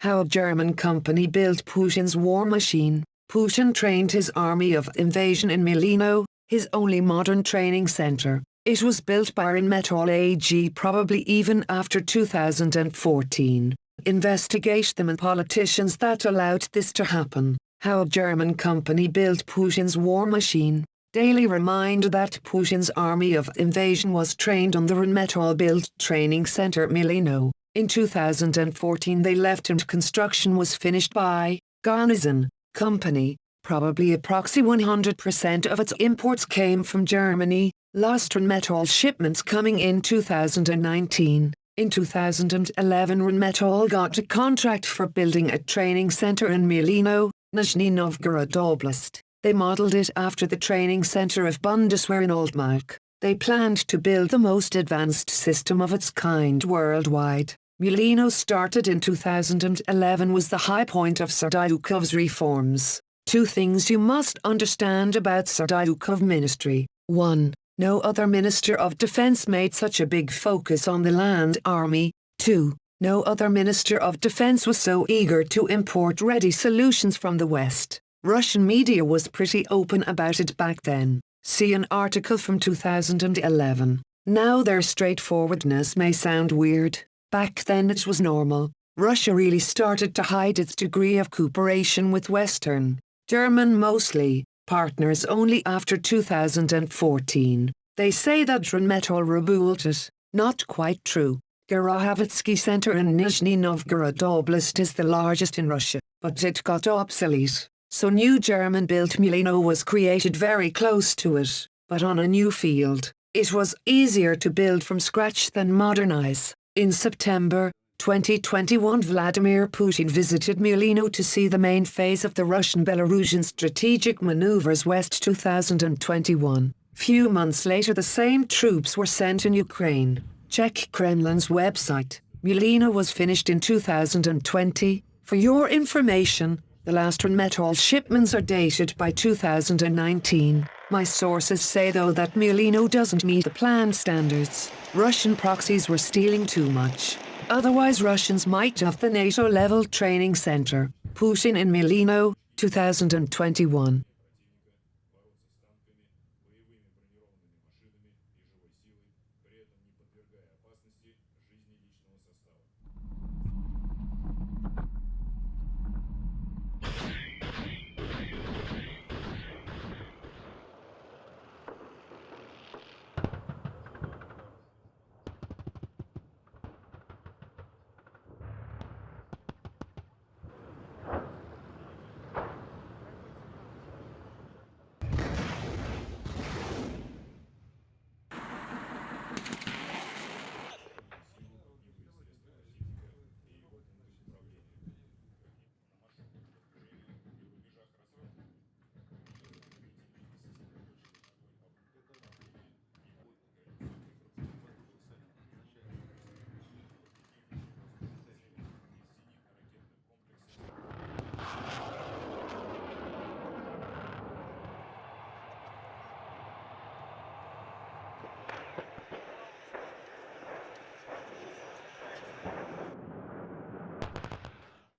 How a German company built Putin's war machine. Putin trained his army of invasion in Mulino, his only modern training center. It was built by Rheinmetall AG probably even after 2014. Investigate them and politicians that allowed this to happen. How a German company built Putin's war machine. Daily reminder that Putin's army of invasion was trained on the Rheinmetall-built training center Mulino. In 2014 they left and construction was finished by Kamil company. Probably approximately 100% of its imports came from Germany, lost Rheinmetall shipments coming in 2019. In 2011 Rheinmetall got a contract for building a training center in Mulino, Nizhny Novgorod Oblast. They modeled it after the training center of Bundeswehr in Altmark. They planned to build the most advanced system of its kind worldwide. Mulino started in 2011 was the high point of Serdyukov's reforms. Two things you must understand about Serdyukov ministry. 1. No other Minister of Defense made such a big focus on the land army. 2. No other Minister of Defense was so eager to import ready solutions from the West. Russian media was pretty open about it back then. See an article from 2011. Now their straightforwardness may sound weird. Back then it was normal. Russia really started to hide its degree of cooperation with Western, German mostly, partners only after 2014. They say that Rheinmetall rebuilt it. Not quite true. Gerahavitsky Center in Nizhny Novgorod Oblast is the largest in Russia, but it got obsolete. So new German-built Mulino was created very close to it, but on a new field. It was easier to build from scratch than modernize. In September 2021 Vladimir Putin visited Mulino to see the main phase of the Russian-Belarusian strategic maneuvers West 2021. Few months later the same troops were sent in Ukraine. Check Kremlin's website. Mulino was finished in 2020. For your information, the last Rheinmetall shipments are dated by 2019. My sources say though that Mulino doesn't meet the planned standards. Russian proxies were stealing too much. Otherwise Russians might have the NATO-level training center. Putin in Mulino, 2021.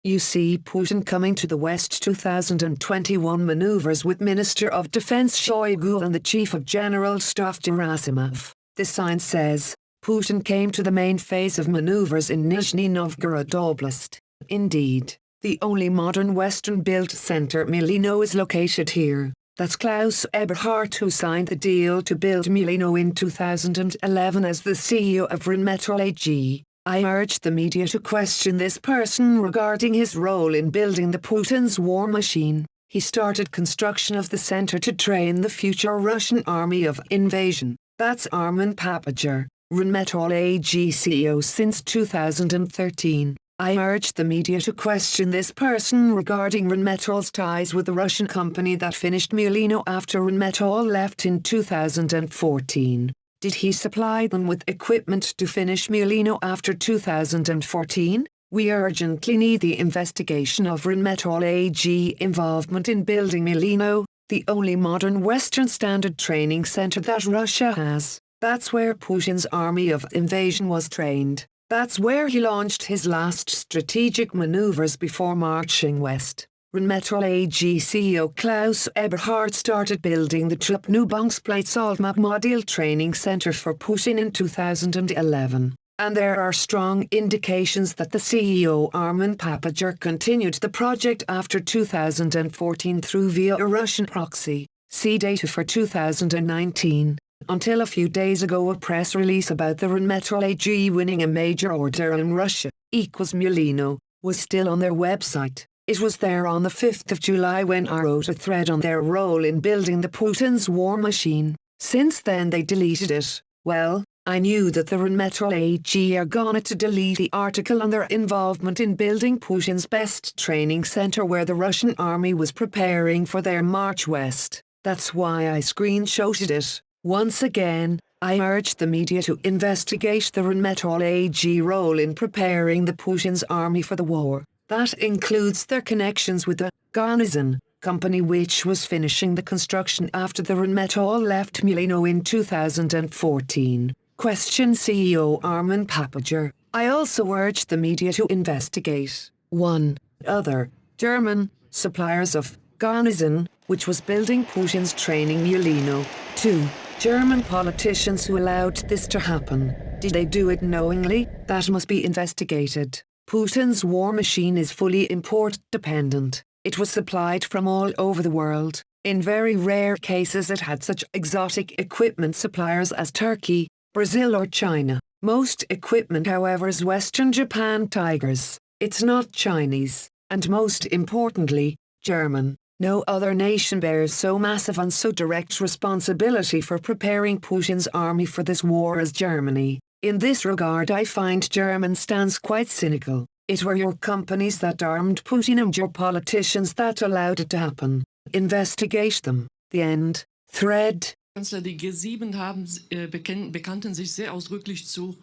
You see Putin coming to the West 2021 maneuvers with Minister of Defense Shoigu and the Chief of General Staff Gerasimov. The sign says, Putin came to the main phase of maneuvers in Nizhny Novgorod Oblast. Indeed, the only modern Western-built center Mulino is located here. That's Klaus Eberhardt who signed the deal to build Mulino in 2011 as the CEO of Rheinmetall AG. I urge the media to question this person regarding his role in building the Putin's war machine. He started construction of the center to train the future Russian army of invasion. That's Armin Papager, Rheinmetall AG CEO since 2013. I urge the media to question this person regarding Rheinmetall's ties with the Russian company that finished Mulino after Rheinmetall left in 2014. Did he supply them with equipment to finish Mulino after 2014? We urgently need the investigation of Rheinmetall AG involvement in building Mulino, the only modern Western standard training center that Russia has. That's where Putin's army of invasion was trained. That's where he launched his last strategic maneuvers before marching west. Rheinmetall AG CEO Klaus Eberhard started building the Truppenübungsplatz Training Center for Putin in 2011. And there are strong indications that the CEO Armin Papager continued the project after 2014 through via a Russian proxy. See data for 2019. Until a few days ago, a press release about the Rheinmetall AG winning a major order in Russia, equals Mulino, was still on their website. It was there on the 5th of July when I wrote a thread on their role in building the Putin's war machine. Since then they deleted it. Well, I knew that the Rheinmetall AG are gonna to delete the article on their involvement in building Putin's best training center where the Russian army was preparing for their march west. That's why I screenshotted it. Once again, I urged the media to investigate the Rheinmetall AG role in preparing the Putin's army for the war. That includes their connections with the Garnison company which was finishing the construction after the Rheinmetall left Mulino in 2014. Question CEO Armin Papager. I also urged the media to investigate 1. Other German suppliers of Garnison, which was building Putin's training Mulino. 2. German politicians who allowed this to happen. Did they do it knowingly? That must be investigated. Putin's war machine is fully import dependent. It was supplied from all over the world. In very rare cases it had such exotic equipment suppliers as Turkey, Brazil or China. Most equipment however is Western Japan Tigers. It's not Chinese. And most importantly, German. No other nation bears so massive and so direct responsibility for preparing Putin's army for this war as Germany. In this regard I find German stance quite cynical. It were your companies that armed Putin and your politicians that allowed it to happen. Investigate them. The end. Thread. Kanzler, die G7 bekannten sich sehr ausdrücklich zu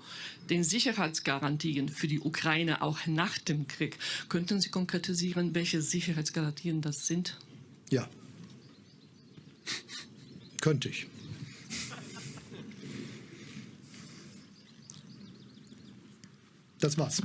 den Sicherheitsgarantien für die Ukraine auch nach dem Krieg. Könnten Sie konkretisieren, welche Sicherheitsgarantien das sind? Ja, könnte ich. Das war's.